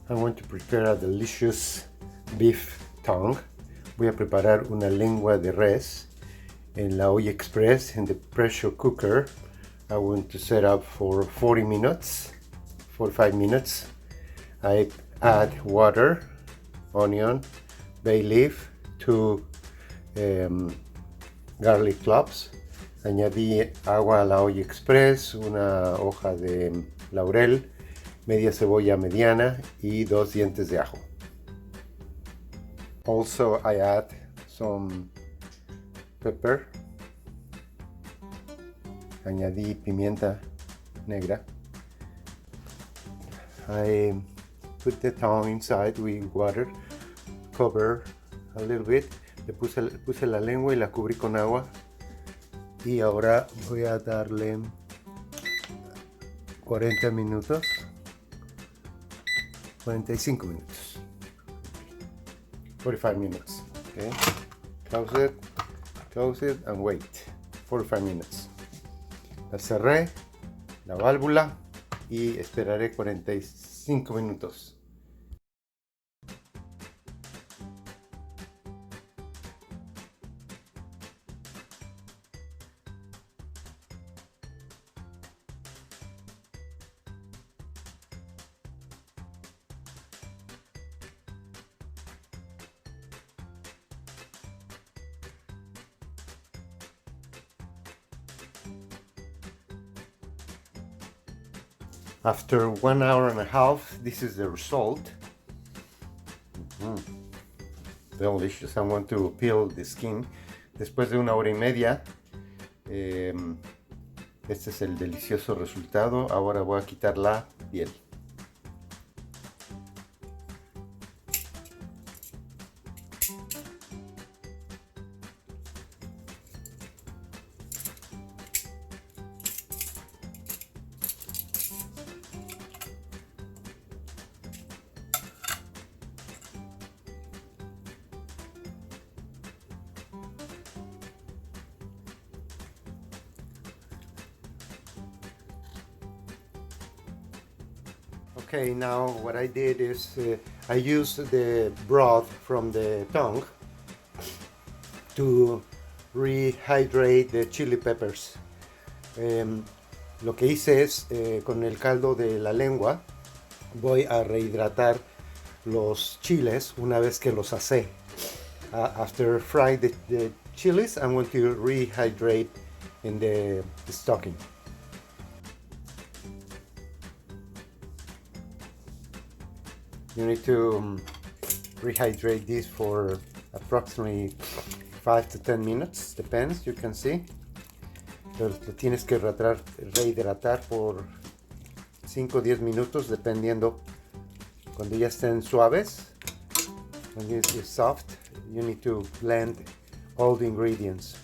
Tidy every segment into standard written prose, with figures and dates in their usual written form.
I want to prepare a delicious beef tongue. Voy a preparar una lengua de res en la olla express in the pressure cooker. I want to set up for 45 minutes. I add water, onion, bay leaf, 2 garlic cloves. Añadí agua a la olla express, una hoja de laurel, media cebolla mediana y 2 dientes de ajo. Also I add some pepper. Añadí pimienta negra. I put the tongue inside with water, cover a little bit. Le puse la lengua y la cubrí con agua. Y ahora voy a darle 45 minutos. 45 minutes. Okay. Close it and wait. 45 minutes. La cerré, la válvula, y esperaré 45 minutos. After 1 hour and a half, this is the result. Delicious. I want to peel the skin. Después de 1 hora y media, este es el delicioso resultado. Ahora voy a quitar la piel. Okay, now what I did is I used the broth from the tongue to rehydrate the chili peppers. Lo que hice es con el caldo de la lengua voy a rehidratar los chiles una vez que los asé. After frying the chilies, I'm going to rehydrate in the stocking. You need to rehydrate this for approximately 5 to 10 minutes, depends, you can see. Lo tienes que rehidratar por 5 o 10 minutos, dependiendo. Cuando ya estén suaves, when it's soft, you need to blend all the ingredients,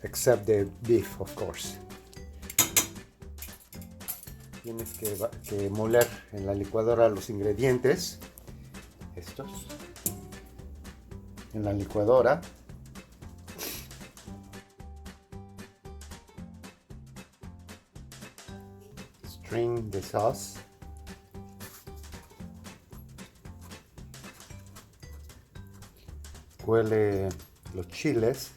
except the beef, of course. Tienes que moler en la licuadora los ingredientes, estos, en la licuadora. Strain the sauce. Cuele los chiles.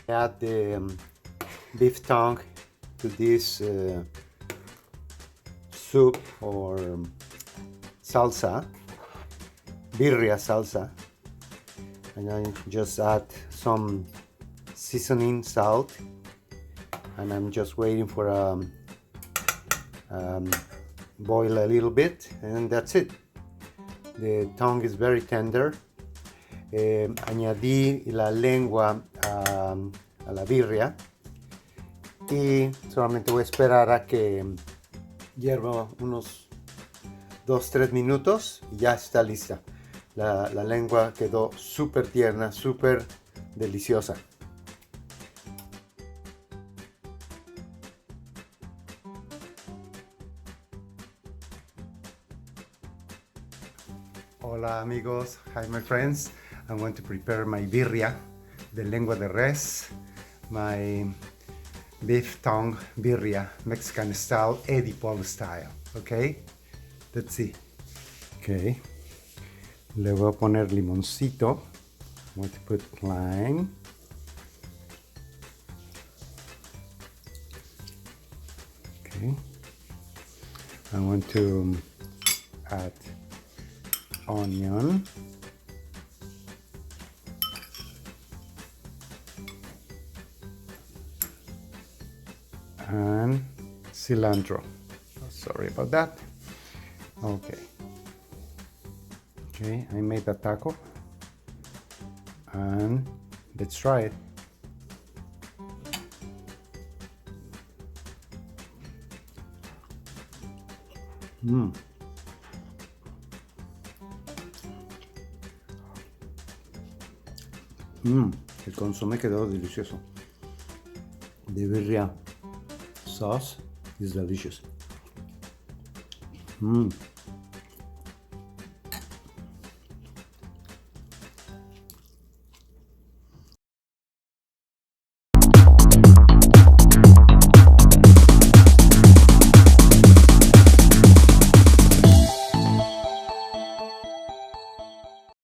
Add the beef tongue to this soup or salsa, birria salsa, and I just add some seasoning salt, and I'm just waiting for boil a little bit, and that's it. The tongue is very tender. Añadí la lengua a la birria y solamente voy a esperar a que hierva unos 2-3 minutos y ya está lista. La lengua quedó súper tierna, súper deliciosa. Hola amigos, hi my friends. I'm going to prepare my birria, the lengua de res, my beef tongue birria, Mexican style, Polo style. Okay, let's see. Okay, le voy a poner limoncito. I'm going to put lime. Okay, I want to add onion. And cilantro. Oh, sorry about that. Okay. Okay, I made a taco. And let's try it. El consomé quedó delicioso. The birria sauce is delicious.